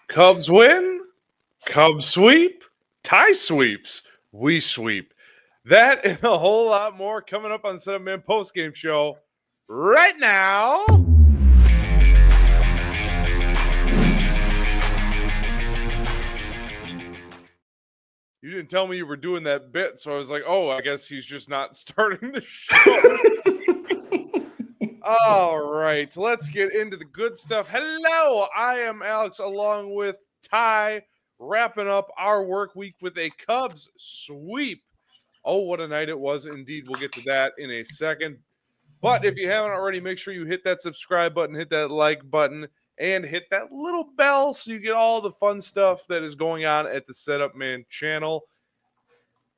Cubs win, Cubs sweep, tie sweeps, we sweep. That and a whole lot more coming up on the 7-Man postgame show right now. You didn't tell me you were doing that bit, so I was like, oh, I guess he's just not starting the show. All right, let's get into the good stuff. Hello, I am Alex along with Ty, wrapping up our work week with a Cubs sweep. Oh, what a night it was indeed. We'll get to that in a second. But if you haven't already, make sure you hit that subscribe button, hit that like button, and hit that little bell so you get all the fun stuff that is going on at the Setup Man channel.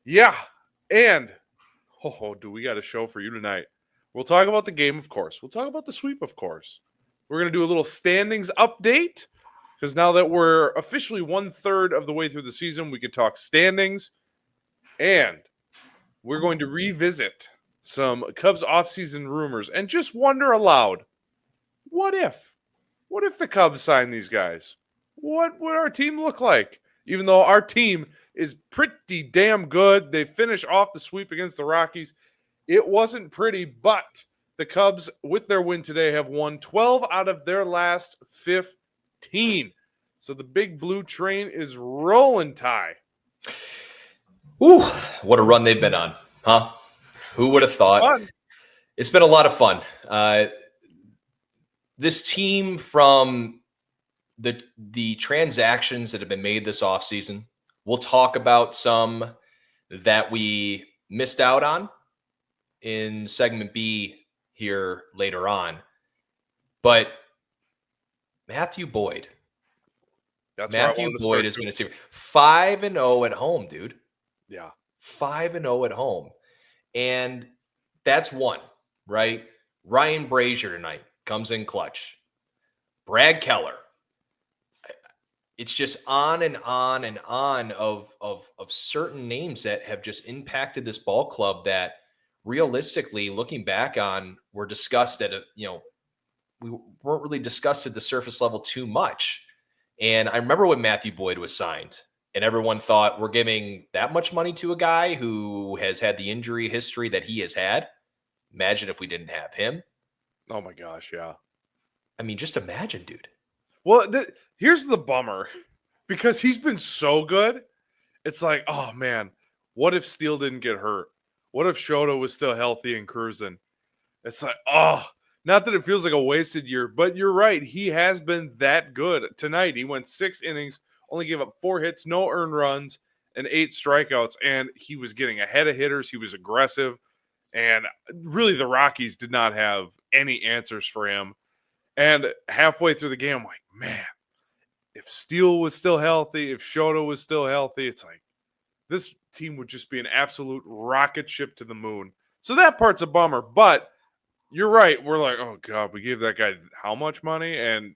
Yeah, and do we got a show for you tonight. We'll talk about the game, of course. We'll talk about the sweep, of course. We're going to do a little standings update because now that we're officially 1/3 of the way through the season, we can talk standings. And we're going to revisit some Cubs offseason rumors and just wonder aloud, what if? What if the Cubs sign these guys? What would our team look like? Even though our team is pretty damn good. They finish off the sweep against the Rockies. It wasn't pretty, but the Cubs, with their win today, have won 12 out of their last 15. So the big blue train is rolling, Ty. Ooh, what a run they've been on, huh? Who would have thought? Fun. It's been a lot of fun. This team, from the transactions that have been made this offseason, we'll talk about some that we missed out on in segment B here later on. But Matthew Boyd. Matthew Boyd is going to see 5-0 at home, dude. Yeah. 5-0 at home. And that's one, right? Ryan Brazier tonight comes in clutch. Brad Keller. It's just on and on and on of certain names that have just impacted this ball club that realistically, looking back on, were discussed at we weren't really discussed at the surface level too much. And I remember when Matthew Boyd was signed and everyone thought, we're giving that much money to a guy who has had the injury history that he has had. Imagine if we didn't have him. Oh my gosh, yeah. I mean, just imagine, dude. Well, here's the bummer. Because he's been so good, it's like, oh man, what if Steele didn't get hurt? What if Shoto was still healthy and cruising? It's like, oh, not that it feels like a wasted year, but you're right. He has been that good. Tonight, he went 6 innings, only gave up 4 hits, no earned runs, and 8 strikeouts, and he was getting ahead of hitters. He was aggressive, and really the Rockies did not have any answers for him. And halfway through the game, I'm like, man, if Steele was still healthy, if Shoto was still healthy, it's like this team would just be an absolute rocket ship to the moon. So that part's a bummer, but you're right. We're like, oh God, we gave that guy how much money? And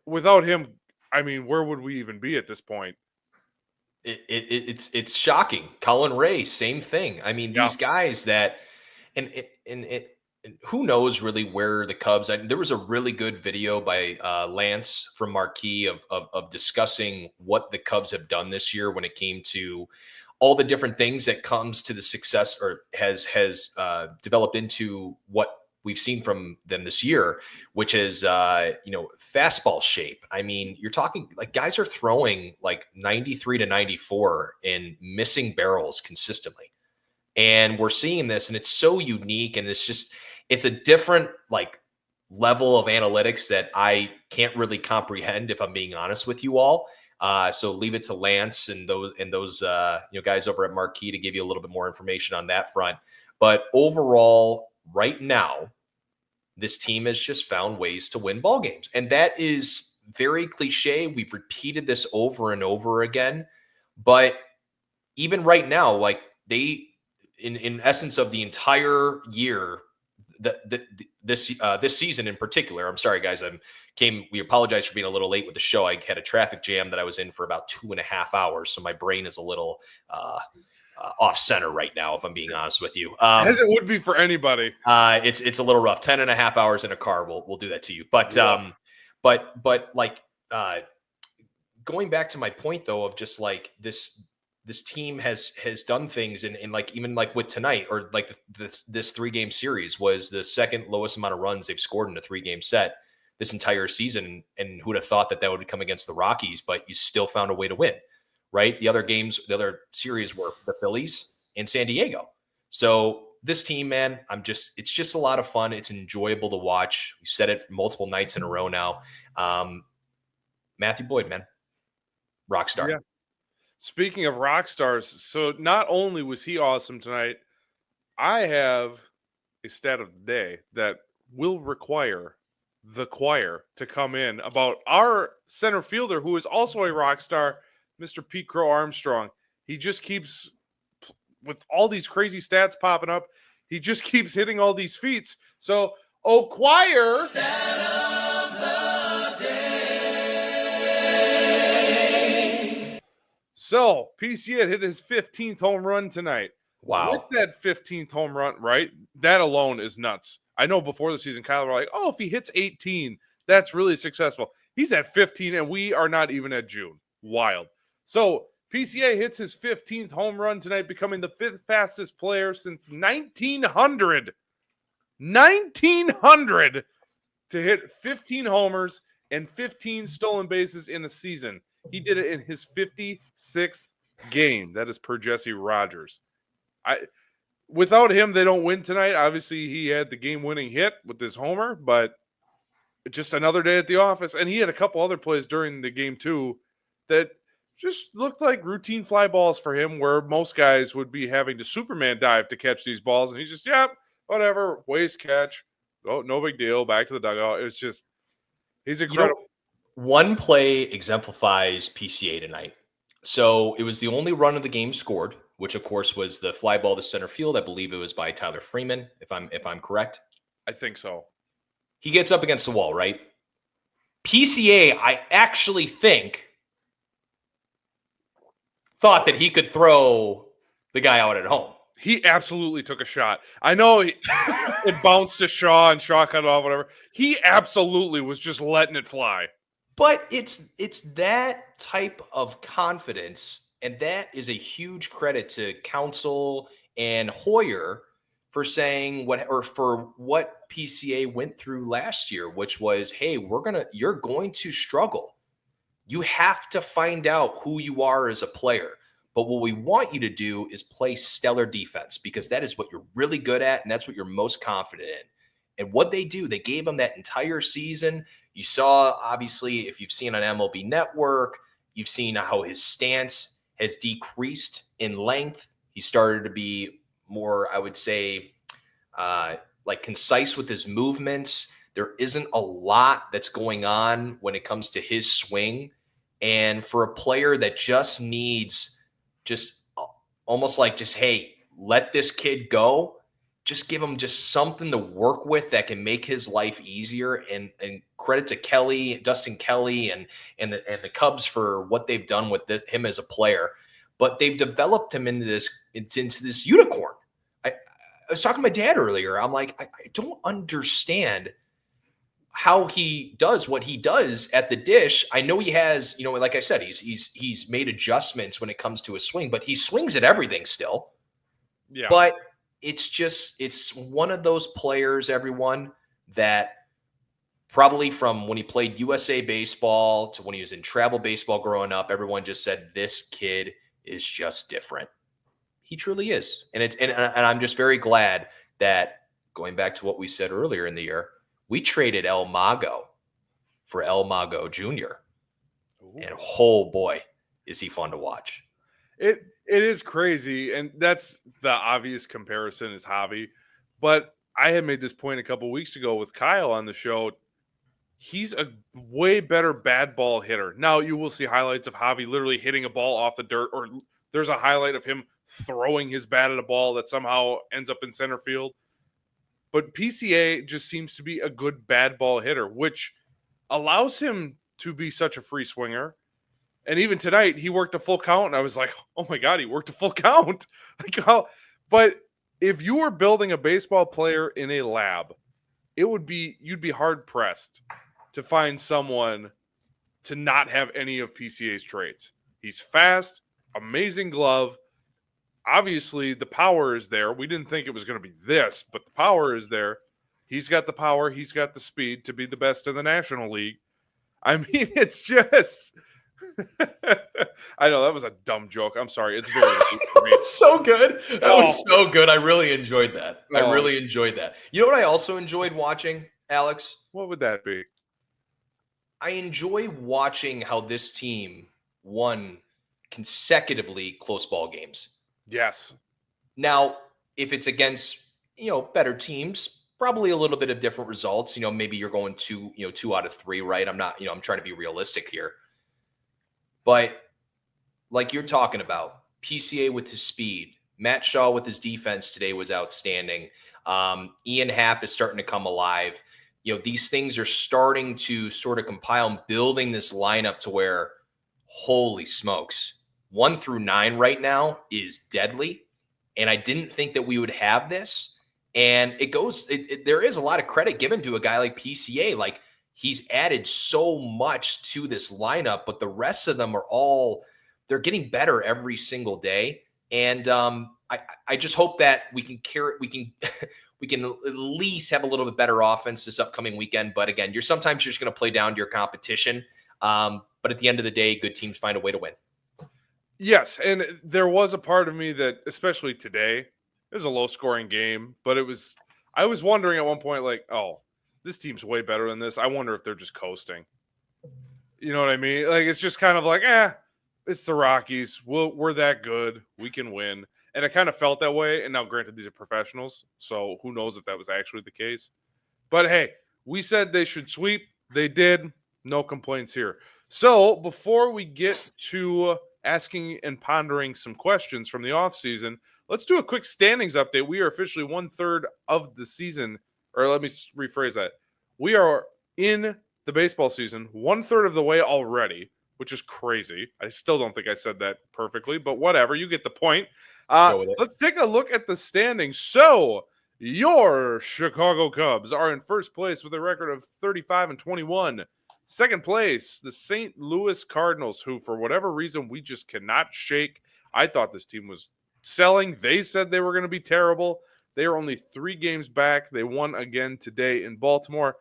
without him, I mean, where would we even be at this point? It's shocking. Colin Ray, same thing. I mean, these guys that, and who knows really where the Cubs. There was a really good video by Lance from Marquee of discussing what the Cubs have done this year when it came to all the different things that comes to the success or has developed into what we've seen from them this year, which is, fastball shape. I mean, you're talking like guys are throwing like 93 to 94 and missing barrels consistently. And we're seeing this, and it's so unique. And it's a different like level of analytics that I can't really comprehend, if I'm being honest with you all. So leave it to Lance and those guys over at Marquee to give you a little bit more information on that front. But overall, right now, this team has just found ways to win ball games. And that is very cliche. We've repeated this over and over again. But even right now, like they, in essence of the entire year, this season in particular, I'm sorry, guys, we apologize for being a little late with the show. I had a traffic jam that I was in for about 2.5 hours. So my brain is a little off center right now, if I'm being honest with you. As it would be for anybody. It's a little rough. 10.5 hours in a car will do that to you. But Yeah. but going back to my point though, of just like this team has done things in like, even like with tonight, or like this 3-game series was the second lowest amount of runs they've scored in a 3-game set this entire season. And who'd have thought that would come against the Rockies, but you still found a way to win, right? The other series were the Phillies and San Diego. So this team, man, it's just a lot of fun. It's enjoyable to watch. We've said it multiple nights in a row now. Matthew Boyd, man, rock star. Yeah. Speaking of rock stars, so not only was he awesome tonight, I have a stat of the day that will require the choir to come in about our center fielder, who is also a rock star, Mr. Pete Crow-Armstrong. He just keeps, with all these crazy stats popping up, he just keeps hitting all these feats. So, choir. Stat of the day. So, PCA hit his 15th home run tonight. Wow. With that 15th home run, right? That alone is nuts. I know before the season, Kyle were like, if he hits 18, that's really successful. He's at 15, and we are not even at June. Wild. So, PCA hits his 15th home run tonight, becoming the 5th fastest player since 1900. 1900 to hit 15 homers and 15 stolen bases in a season. He did it in his 56th game. That is per Jesse Rogers. Without him, they don't win tonight. Obviously, he had the game-winning hit with his homer, but just another day at the office. And he had a couple other plays during the game, too, that just looked like routine fly balls for him, where most guys would be having to Superman dive to catch these balls. And he's just, whatever, waste catch. Oh, no big deal. Back to the dugout. It's just, he's incredible. One play exemplifies PCA tonight. So it was the only run of the game scored, which of course was the fly ball to center field. I believe it was by Tyler Freeman, if I'm correct. I think so. He gets up against the wall, right? PCA, I actually think, thought that he could throw the guy out at home. He absolutely took a shot. I know it bounced to Shaw and Shaw cut it off, whatever. He absolutely was just letting it fly. But it's that type of confidence, and that is a huge credit to Counsell and Hoyer for saying what PCA went through last year, which was, hey, you're going to struggle. You have to find out who you are as a player. But what we want you to do is play stellar defense, because that is what you're really good at, and that's what you're most confident in. And what they do, they gave him that entire season. You saw, obviously, if you've seen on MLB Network, you've seen how his stance has decreased in length. He started to be more, I would say, like concise with his movements. There isn't a lot that's going on when it comes to his swing. And for a player that just needs almost like hey, let this kid go, just give him just something to work with that can make his life easier. And credit to Dustin Kelly and the Cubs for what they've done with him as a player. But they've developed him into this unicorn. I was talking to my dad earlier. I'm like, I don't understand how he does what he does at the dish. I know he has, like I said, he's made adjustments when it comes to his swing, but he swings at everything still. Yeah. But it's one of those players, everyone, that probably from when he played USA baseball to when he was in travel baseball growing up, everyone just said, this kid is just different. He truly is. And I'm just very glad that, going back to what we said earlier in the year, we traded El Mago for El Mago Jr. Ooh. And oh boy, is he fun to watch. It is crazy, and that's the obvious comparison is Javi. But I had made this point a couple weeks ago with Kyle on the show. He's a way better bad ball hitter. Now, you will see highlights of Javi literally hitting a ball off the dirt, or there's a highlight of him throwing his bat at a ball that somehow ends up in center field. But PCA just seems to be a good bad ball hitter, which allows him to be such a free swinger. And even tonight, he worked a full count, and I was like, oh my God, he worked a full count. Like how, but if you were building a baseball player in a lab, you'd be hard pressed to find someone to not have any of PCA's traits. He's fast, amazing glove. Obviously, the power is there. We didn't think it was going to be this, but the power is there. He's got the power. He's got the speed to be the best in the National League. I mean, it's just... I know that was a dumb joke. I'm sorry. It's very so good. That was so good. I really enjoyed that. I really enjoyed that. You know what I also enjoyed watching, Alex? What would that be? I enjoy watching how this team won consecutively close ball games. Yes. Now, if it's against, better teams, probably a little bit of different results. Maybe you're going 2 out of 3, right? I'm not, I'm trying to be realistic here. But like you're talking about, PCA with his speed, Matt Shaw with his defense today was outstanding. Ian Happ is starting to come alive. These things are starting to sort of compile and building this lineup to where, holy smokes, 1 through 9 right now is deadly. And I didn't think that we would have this. And there is a lot of credit given to a guy like PCA. Like, he's added so much to this lineup, but the rest of them they're getting better every single day. And I just hope that we can at least have a little bit better offense this upcoming weekend. But again, you're just going to play down to your competition. But at the end of the day, good teams find a way to win. Yes. And there was a part of me that, especially today, it was a low scoring game, but I was wondering at one point, like, oh, this team's way better than this. I wonder if they're just coasting. You know what I mean? Like, it's just kind of like, it's the Rockies. We're that good. We can win. And I kind of felt that way. And now, granted, these are professionals, so who knows if that was actually the case. But hey, we said they should sweep. They did. No complaints here. So before we get to asking and pondering some questions from the offseason, let's do a quick standings update. We are officially 1/3 of the season. Or let me rephrase that. We are in the baseball season 1/3 of the way already, which is crazy. I still don't think I said that perfectly, but whatever. You get the point. Let's take a look at the standings. So your Chicago Cubs are in first place with a record of 35-21. Second place, the St. Louis Cardinals, who for whatever reason we just cannot shake. I thought this team was selling. They said they were going to be terrible. They are only 3 games back. They won again today in Baltimore.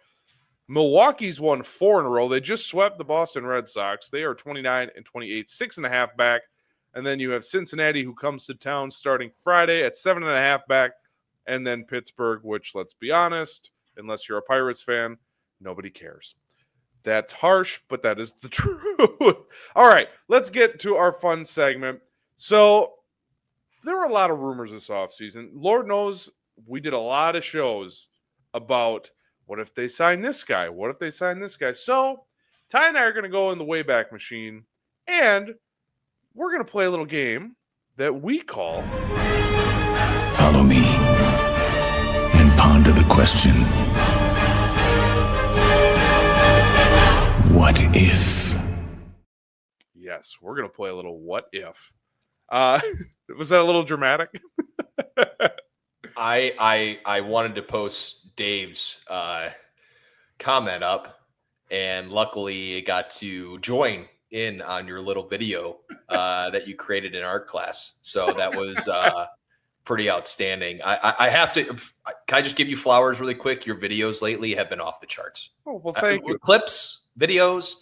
Milwaukee's won 4 in a row. They just swept the Boston Red Sox. They are 29-28, 6.5 back. And then you have Cincinnati, who comes to town starting Friday at 7.5 back. And then Pittsburgh, which, let's be honest, unless you're a Pirates fan, nobody cares. That's harsh, but that is the truth. All right, let's get to our fun segment. So there were a lot of rumors this offseason. Lord knows we did a lot of shows about what if they sign this guy? What if they sign this guy? So Ty and I are going to go in the Wayback Machine, and we're going to play a little game that we call Follow Me and ponder the question, what if? Yes, we're going to play a little what if. Was that a little dramatic? I wanted to post Dave's comment up, and luckily it got to join in on your little video that you created in art class. So that was pretty outstanding. I have to. Can I just give you flowers really quick? Your videos lately have been off the charts. Oh, well, thank you. Clips, videos,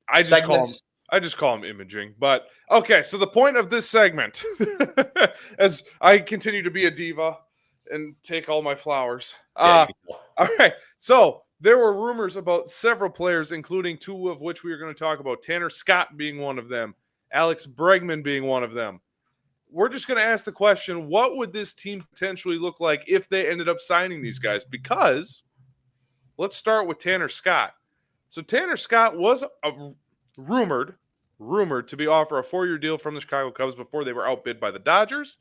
I just call them, segments. I just call them imaging. But okay, so the point of this segment, as I continue to be a diva and take all my flowers. Yeah, you can tell. All right, so there were rumors about several players, including two of which we are going to talk about. Tanner Scott being one of them, Alex Bregman being one of them. We're just going to ask the question, what would this team potentially look like if they ended up signing these guys? Because let's start with Tanner Scott. So Tanner Scott was rumored to be offered a 4-year deal from the Chicago Cubs before they were outbid by the Dodgers.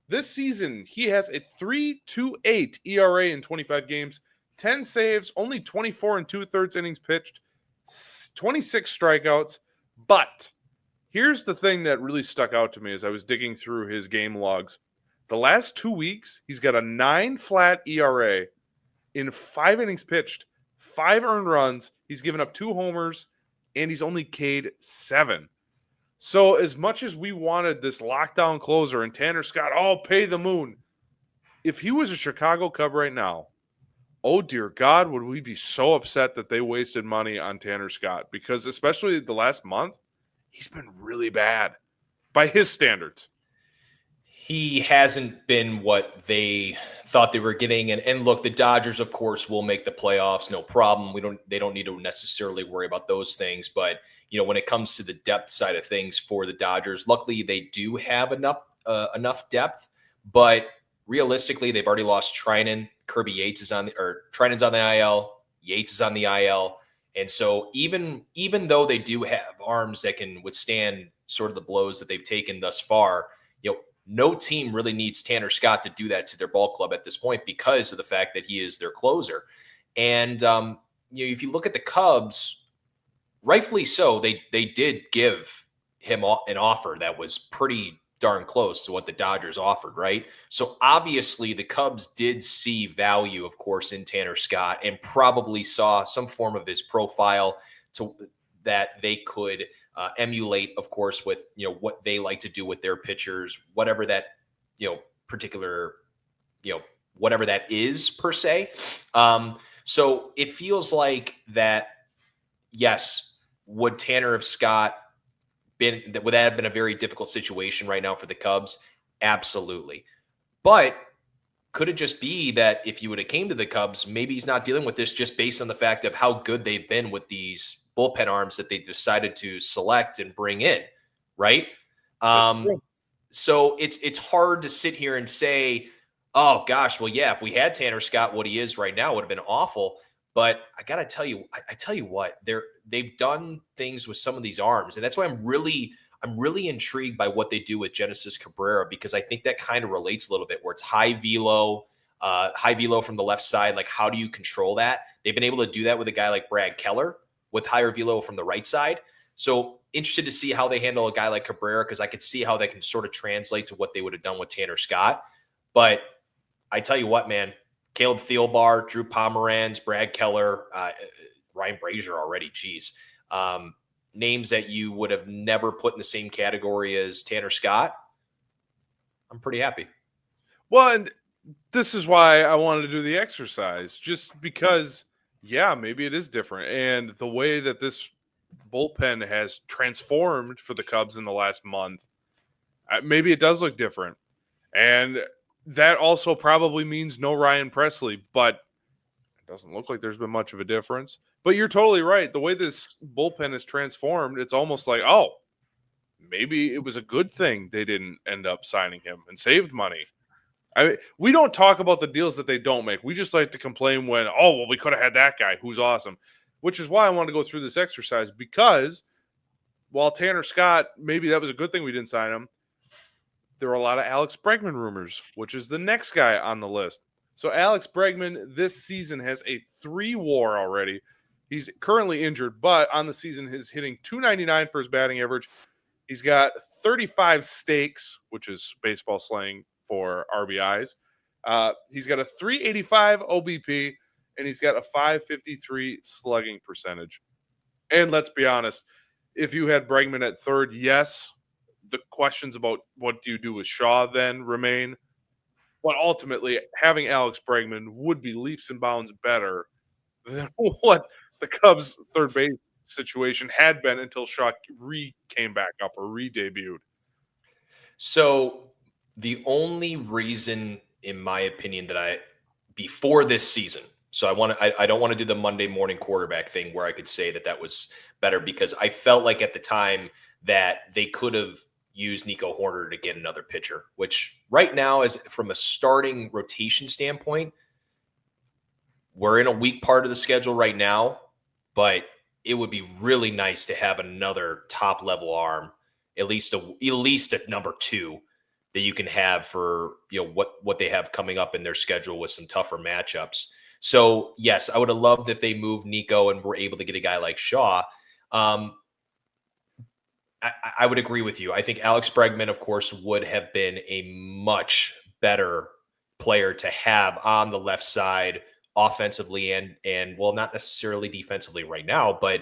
This season, he has a 3.28 ERA in 25 games, 10 saves, only 24 and 2/3 innings pitched, 26 strikeouts. But here's the thing that really stuck out to me as I was digging through his game logs. The last 2 weeks, he's got a 9 flat ERA in 5 innings pitched, 5 earned runs. He's given up 2 homers, and he's only K'd 7. So as much as we wanted this lockdown closer and Tanner Scott, pay the moon. If he was a Chicago Cub right now, oh dear God, would we be so upset that they wasted money on Tanner Scott? Because especially the last month, he's been really bad by his standards. He hasn't been what they thought they were getting. And look, the Dodgers, of course, will make the playoffs, no problem. They don't need to necessarily worry about those things. But, when it comes to the depth side of things for the Dodgers, luckily they do have enough depth. But realistically, they've already lost Trinan. Kirby Yates is Trinan's on the IL. Yates is on the IL. And so even though they do have arms that can withstand sort of the blows that they've taken thus far, no team really needs Tanner Scott to do that to their ball club at this point because of the fact that he is their closer. And if you look at the Cubs, rightfully so, they did give him an offer that was pretty darn close to what the Dodgers offered, right? So obviously the Cubs did see value, of course, in Tanner Scott and probably saw some form of his profile that they could emulate, of course, with what they like to do with their pitchers, whatever that particular whatever that is per se. So it feels like that. Yes, would Tanner have Scott would that have been a very difficult situation right now for the Cubs? Absolutely. But could it just be that if you would have came to the Cubs, maybe he's not dealing with this just based on the fact of how good they've been with these bullpen arms that they decided to select and bring in, right? So it's hard to sit here and say, oh gosh, well, yeah, if we had Tanner Scott, what he is right now would have been awful. But I got to tell you, I tell you what, they've done things with some of these arms. And that's why I'm really intrigued by what they do with Genesis Cabrera, because I think that kind of relates a little bit where it's high velo from the left side. Like, how do you control that? They've been able to do that with a guy like Brad Keller with higher velo from the right side. So interested to see how they handle a guy like Cabrera, because I could see how that can sort of translate to what they would have done with Tanner Scott. But I tell you what, man, Caleb Thielbar, Drew Pomeranz, Brad Keller, Ryan Brazier already, geez. Names that you would have never put in the same category as Tanner Scott. I'm pretty happy. Well, and this is why I wanted to do the exercise, just because, yeah, maybe it is different. And the way that this bullpen has transformed for the Cubs in the last month, maybe it does look different. And that also probably means no Ryan Presley, but it doesn't look like there's been much of a difference. But you're totally right. The way this bullpen is transformed, it's almost like, maybe it was a good thing they didn't end up signing him and saved money. We don't talk about the deals that they don't make. We just like to complain when, we could have had that guy who's awesome, which is why I want to go through this exercise, because while Tanner Scott, maybe that was a good thing we didn't sign him, there were a lot of Alex Bregman rumors, which is the next guy on the list. So Alex Bregman this season has a 3 WAR already. He's currently injured, but on the season he's hitting .299 for his batting average. He's got 35 stakes, which is baseball slang for RBIs. He's got a 385 OBP, and he's got a 553 slugging percentage. And let's be honest, if you had Bregman at third, yes, the questions about what do you do with Shaw then remain. But ultimately, having Alex Bregman would be leaps and bounds better than what the Cubs' third base situation had been until Shaw came back up or re-debuted. So the only reason, in my opinion, that before this season, so I don't want to do the Monday morning quarterback thing where I could say that was better, because I felt like at the time that they could have used Nico Horner to get another pitcher, which right now, is from a starting rotation standpoint, we're in a weak part of the schedule right now, but it would be really nice to have another top level arm, at least a number 2 that you can have for, what they have coming up in their schedule with some tougher matchups. So yes, I would have loved if they moved Nico and were able to get a guy like Shaw. I would agree with you. I think Alex Bregman, of course, would have been a much better player to have on the left side offensively and well, not necessarily defensively right now, but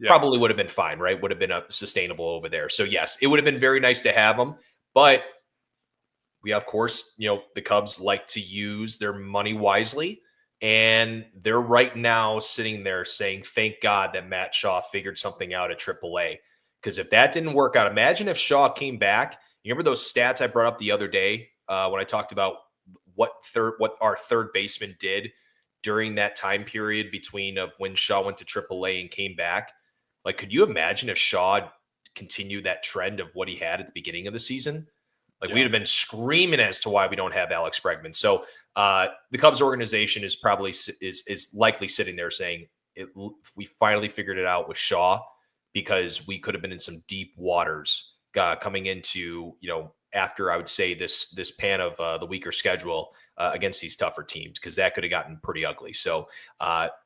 probably would have been fine, right? Would have been sustainable over there. So yes, it would have been very nice to have him, but we, of course, the Cubs like to use their money wisely, and they're right now sitting there saying, thank God that Matt Shaw figured something out at AAA. Because if that didn't work out, imagine if Shaw came back. You remember those stats I brought up the other day when I talked about what our third baseman did during that time period between of when Shaw went to AAA and came back? Like, could you imagine if Shaw continued that trend of what he had at the beginning of the season? Like, we'd have been screaming as to why we don't have Alex Bregman. So the Cubs organization is probably is likely sitting there saying, we finally figured it out with Shaw, because we could have been in some deep waters coming into, after, I would say, this pan of the weaker schedule against these tougher teams, because that could have gotten pretty ugly. So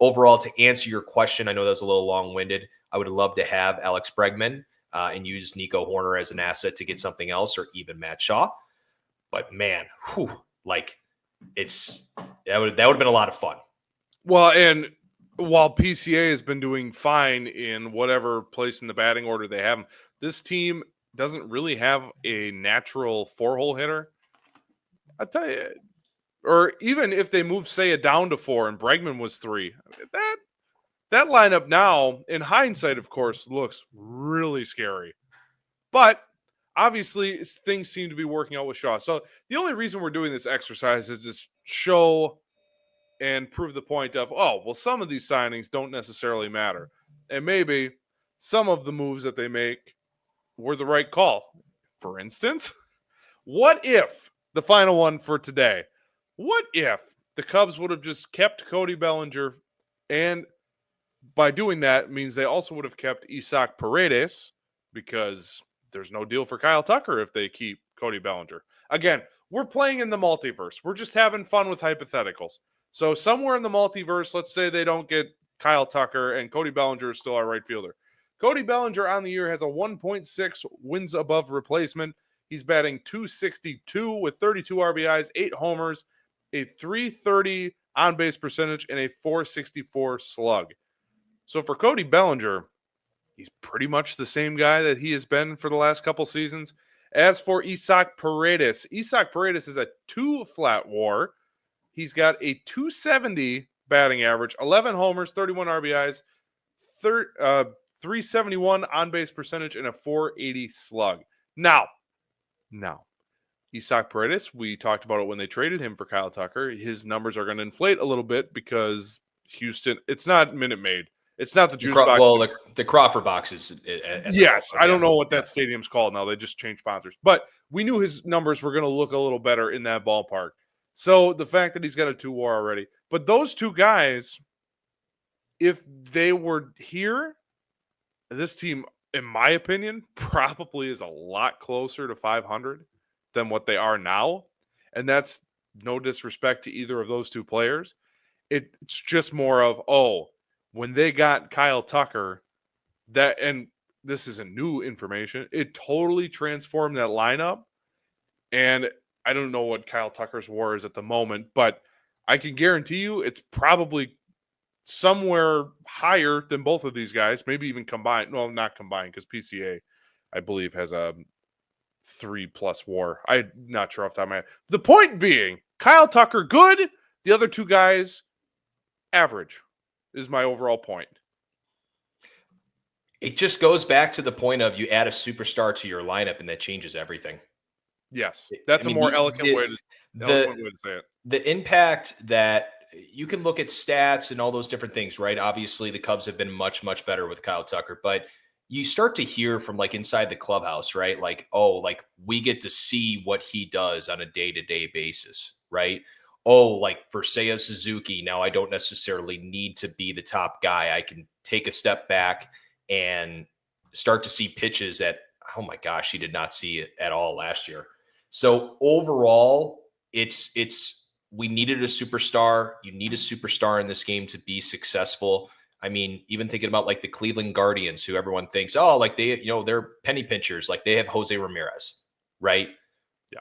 overall, to answer your question, I know that was a little long-winded. I would love to have Alex Bregman and use Nico Horner as an asset to get something else, or even Matt Shaw. But man, that would have been a lot of fun. Well, and while PCA has been doing fine in whatever place in the batting order they have him, this team doesn't really have a natural 4-hole hitter. I tell you, or even if they move Seiya down to 4 and Bregman was 3, that lineup now, in hindsight, of course, looks really scary. But obviously, things seem to be working out with Shaw. So the only reason we're doing this exercise is to show and prove the point of, some of these signings don't necessarily matter. And maybe some of the moves that they make were the right call. For instance, what if, the final one for today, what if the Cubs would have just kept Cody Bellinger, and by doing that means they also would have kept Isaac Paredes, because there's no deal for Kyle Tucker if they keep Cody Bellinger. Again, we're playing in the multiverse. We're just having fun with hypotheticals. So somewhere in the multiverse, let's say they don't get Kyle Tucker and Cody Bellinger is still our right fielder. Cody Bellinger on the year has a 1.6 wins above replacement. He's batting .262 with 32 RBIs, 8 homers, a .330 on-base percentage, and a .464 slug. So for Cody Bellinger, he's pretty much the same guy that he has been for the last couple seasons. As for Isaac Paredes is a 2-flat WAR. He's got a .270 batting average, 11 homers, 31 RBIs, 371 on-base percentage, and a .480 slug. Now, Isaac Paredes, we talked about it when they traded him for Kyle Tucker. His numbers are going to inflate a little bit because Houston, it's not Minute Maid. It's not the juice box. Well, the Crawford box is. Yes, I don't know what that stadium's called now. They just changed sponsors. But we knew his numbers were going to look a little better in that ballpark. So the fact that he's got a 2 WAR already. But those two guys, if they were here, this team, in my opinion, probably is a lot closer to 500 than what they are now. And that's no disrespect to either of those two players. It's just more of, when they got Kyle Tucker, and this isn't new information, it totally transformed that lineup. And I don't know what Kyle Tucker's WAR is at the moment, but I can guarantee you it's probably somewhere higher than both of these guys, maybe even combined. Well, not combined, because PCA, I believe, has a 3+ WAR. I'm not sure off the top of my head. The point being, Kyle Tucker, good. The other two guys, average, is my overall point. It just goes back to the point of you add a superstar to your lineup and that changes everything. Yes, that's a more eloquent way to say it. The impact that you can look at stats and all those different things, right? Obviously, the Cubs have been much, much better with Kyle Tucker, but you start to hear from like inside the clubhouse, right? Like, oh, like we get to see what he does on a day-to-day basis, right? Oh, like for Seiya Suzuki, now I don't necessarily need to be the top guy. I can take a step back and start to see pitches that, oh my gosh, he did not see it at all last year. So overall, it's we needed a superstar. You need a superstar in this game to be successful. I mean, even thinking about like the Cleveland Guardians, who everyone thinks, oh, like they're penny pinchers, like they have Jose Ramirez, right? Yeah.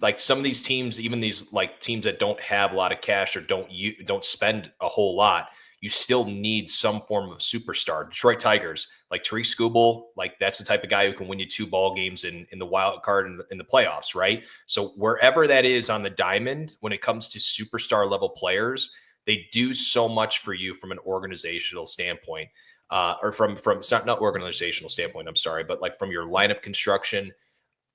Like some of these teams, even these like teams that don't have a lot of cash or don't spend a whole lot, you still need some form of superstar. Detroit Tigers, like Tariq Skubal, like that's the type of guy who can win you 2 ball games in the wild card in the playoffs, right? So wherever that is on the diamond, when it comes to superstar level players, they do so much for you from an organizational standpoint, or from it's not organizational standpoint. I'm sorry, but like from your lineup construction.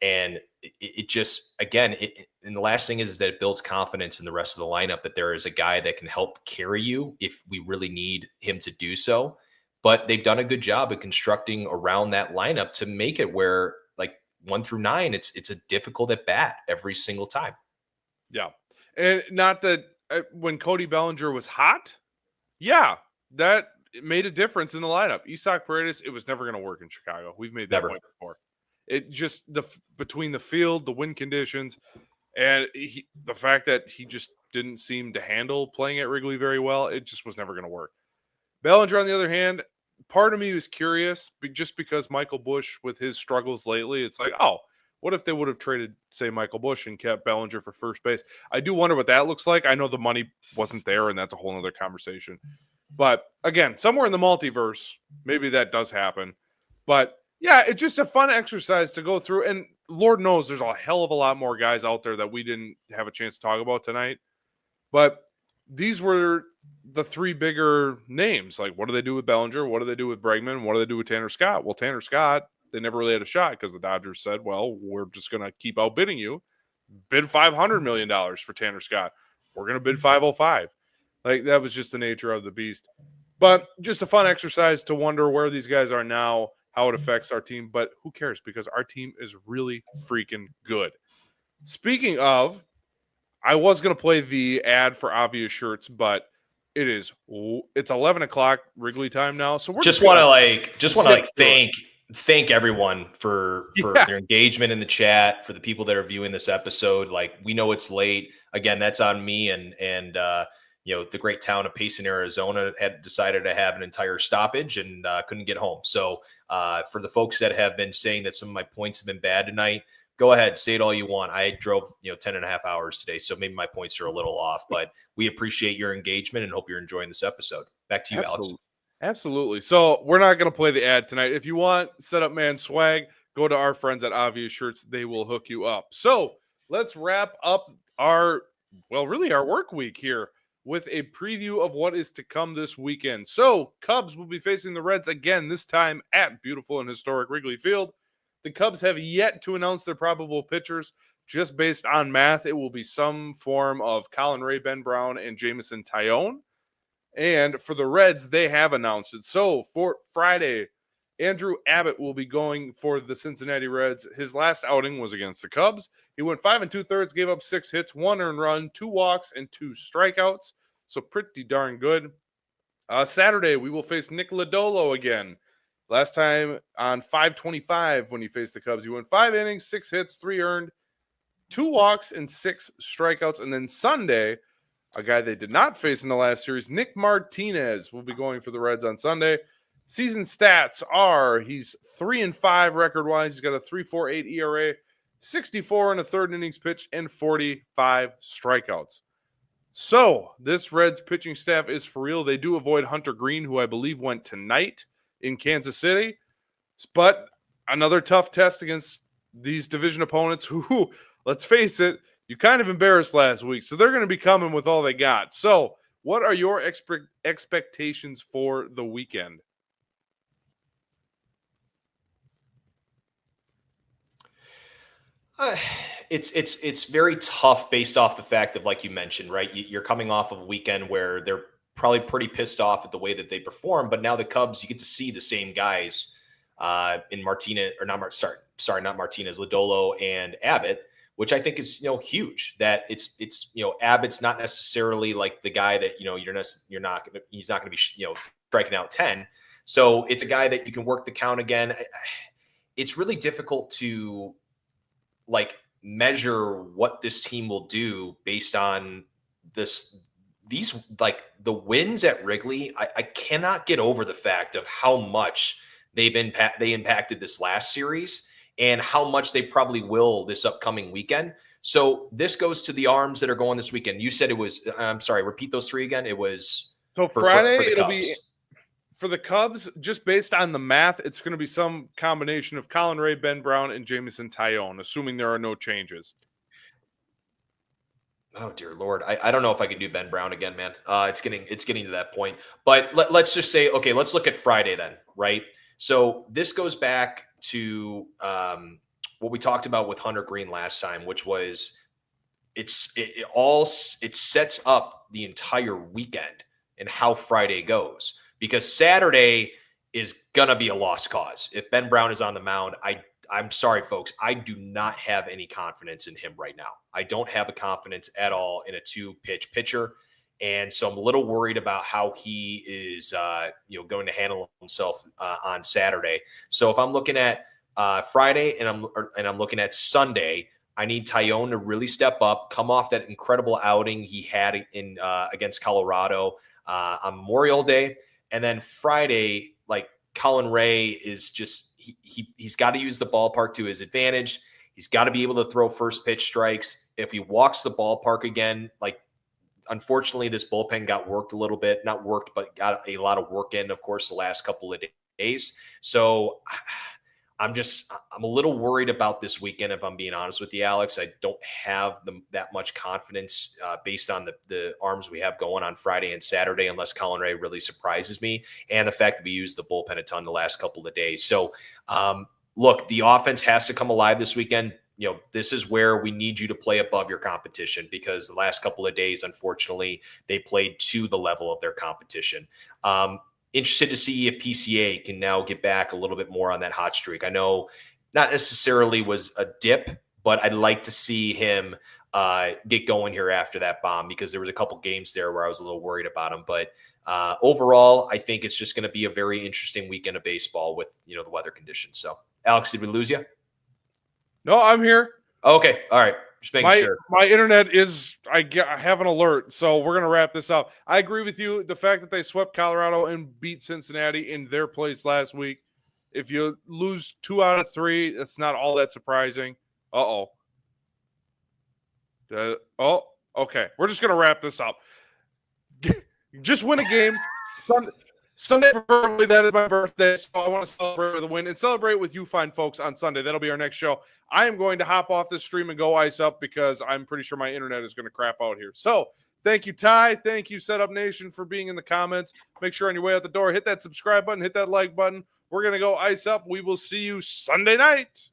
And it just, again, and the last thing is that it builds confidence in the rest of the lineup that there is a guy that can help carry you if we really need him to do so. But they've done a good job of constructing around that lineup to make it where like 1 through 9, it's a difficult at bat every single time. Yeah. And not that when Cody Bellinger was hot, yeah, that made a difference in the lineup. Isaac Paredes, it was never going to work in Chicago. We've made that point before. It just between the field, the wind conditions, and the fact that he just didn't seem to handle playing at Wrigley very well, it just was never going to work. Bellinger, on the other hand, part of me was curious, just because Michael Busch with his struggles lately, it's like, oh, what if they would have traded, say, Michael Busch and kept Bellinger for first base? I do wonder what that looks like. I know the money wasn't there, and that's a whole other conversation. But again, somewhere in the multiverse, maybe that does happen. But yeah, it's just a fun exercise to go through. And Lord knows there's a hell of a lot more guys out there that we didn't have a chance to talk about tonight. But these were the 3 bigger names. Like, what do they do with Bellinger? What do they do with Bregman? What do they do with Tanner Scott? Well, Tanner Scott, they never really had a shot because the Dodgers said, well, we're just going to keep outbidding you. Bid $500 million for Tanner Scott. We're going to bid 505. Like, that was just the nature of the beast. But just a fun exercise to wonder where these guys are now, how it affects our team, but who cares, because our team is really freaking good. Speaking of, I was going to play the ad for Obvious Shirts, but it's 11 o'clock Wrigley time now. So we're just want to thank everyone for their engagement in the chat, for the people that are viewing this episode. Like, we know it's late. Again, that's on me and the great town of Payson, Arizona had decided to have an entire stoppage and couldn't get home. So for the folks that have been saying that some of my points have been bad tonight, go ahead, say it all you want. I drove 10 and a half hours today, so maybe my points are a little off, but we appreciate your engagement and hope you're enjoying this episode. Back to you, Alex. Absolutely. So we're not going to play the ad tonight. If you want Setup Man swag, go to our friends at Obvious Shirts. They will hook you up. So let's wrap up our work week here with a preview of what is to come this weekend. So Cubs will be facing the Reds again, this time at beautiful and historic Wrigley Field. The Cubs have yet to announce their probable pitchers. Just based on math, it will be some form of Colin Ray, Ben Brown, and Jamison Tyone. And for the Reds, they have announced it. So for Friday, Andrew Abbott will be going for the Cincinnati Reds. His last outing was against the Cubs. He went 5 2/3, gave up 6 hits, 1 earned run, 2 walks, and 2 strikeouts. So pretty darn good. Saturday, we will face Nick Lodolo again. Last time on 5/25 when he faced the Cubs, he went 5 innings, 6 hits, 3 earned, 2 walks, and 6 strikeouts. And then Sunday, a guy they did not face in the last series, Nick Martinez, will be going for the Reds on Sunday. Season stats are he's 3-5 record-wise. He's got a 3.48 ERA, 64 in a third innings pitch, and 45 strikeouts. So this Reds pitching staff is for real. They do avoid Hunter Green, who I believe went tonight in Kansas City. But another tough test against these division opponents who, let's face it, You kind of embarrassed last week, so they're going to be coming with all they got. So, what are your expectations for the weekend? It's very tough based off the fact of, like you mentioned, right? You're coming off of a weekend where they're probably pretty pissed off at the way that they perform, but now the Cubs, you get to see the same guys in Martinez or not. Sorry, not Martinez, Lodolo and Abbott, which I think is huge. That it's Abbott's not necessarily like the guy that he's not going to be striking out 10. So it's a guy that you can work the count again. It's really difficult to measure what this team will do based on these the wins at Wrigley. I cannot get over the fact of how much they impacted this last series and how much they probably will this upcoming weekend. So this goes to the arms that are going this weekend. You said it was, I'm sorry, repeat those three again. It was Friday, for the it'll Cubs. be for the Cubs, just based on the math, it's going to be some combination of Colin Ray, Ben Brown, and Jameson Taillon, assuming there are no changes. Oh dear Lord. I don't know if I can do Ben Brown again, man. It's getting to that point. But let's just say, okay, let's look at Friday then, right? So this goes back to what we talked about with Hunter Green last time, which was it sets up the entire weekend and how Friday goes. Because Saturday is going to be a lost cause. If Ben Brown is on the mound, I'm sorry, folks. I do not have any confidence in him right now. I don't have a confidence at all in a 2-pitch pitcher. And so I'm a little worried about how he is going to handle himself on Saturday. So if I'm looking at Friday and I'm looking at Sunday, I need Taillon to really step up, come off that incredible outing he had in against Colorado on Memorial Day. And then Friday, Colin Ray is just he's got to use the ballpark to his advantage. He's got to be able to throw first pitch strikes. If he walks the ballpark again, unfortunately, this bullpen got worked a little bit. Not worked, but got a lot of work in, of course, the last couple of days. So I'm a little worried about this weekend, if I'm being honest with you, Alex. I don't have that much confidence based on the arms we have going on Friday and Saturday, unless Colin Ray really surprises me, and the fact that we used the bullpen a ton the last couple of days. So, look, the offense has to come alive this weekend. This is where we need you to play above your competition, because the last couple of days, unfortunately, they played to the level of their competition. Interested to see if PCA can now get back a little bit more on that hot streak. I know not necessarily was a dip, but I'd like to see him get going here after that bomb, because there was a couple games there where I was a little worried about him. But overall, I think it's just going to be a very interesting weekend of baseball with, the weather conditions. So, Alex, did we lose you? No, I'm here. Okay. All right. Just making sure. My internet is, I have an alert, so we're going to wrap this up. I agree with you. The fact that they swept Colorado and beat Cincinnati in their place last week, if you lose 2 out of 3, it's not all that surprising. Okay. We're just going to wrap this up. Just win a game. Sunday, preferably, that is my birthday, so I want to celebrate with a win and celebrate with you fine folks on Sunday. That'll be our next show. I am going to hop off this stream and go ice up, because I'm pretty sure my internet is going to crap out here. So thank you, Ty. Thank you, Setup Nation, for being in the comments. Make sure on your way out the door, hit that subscribe button, hit that like button. We're going to go ice up. We will see you Sunday night.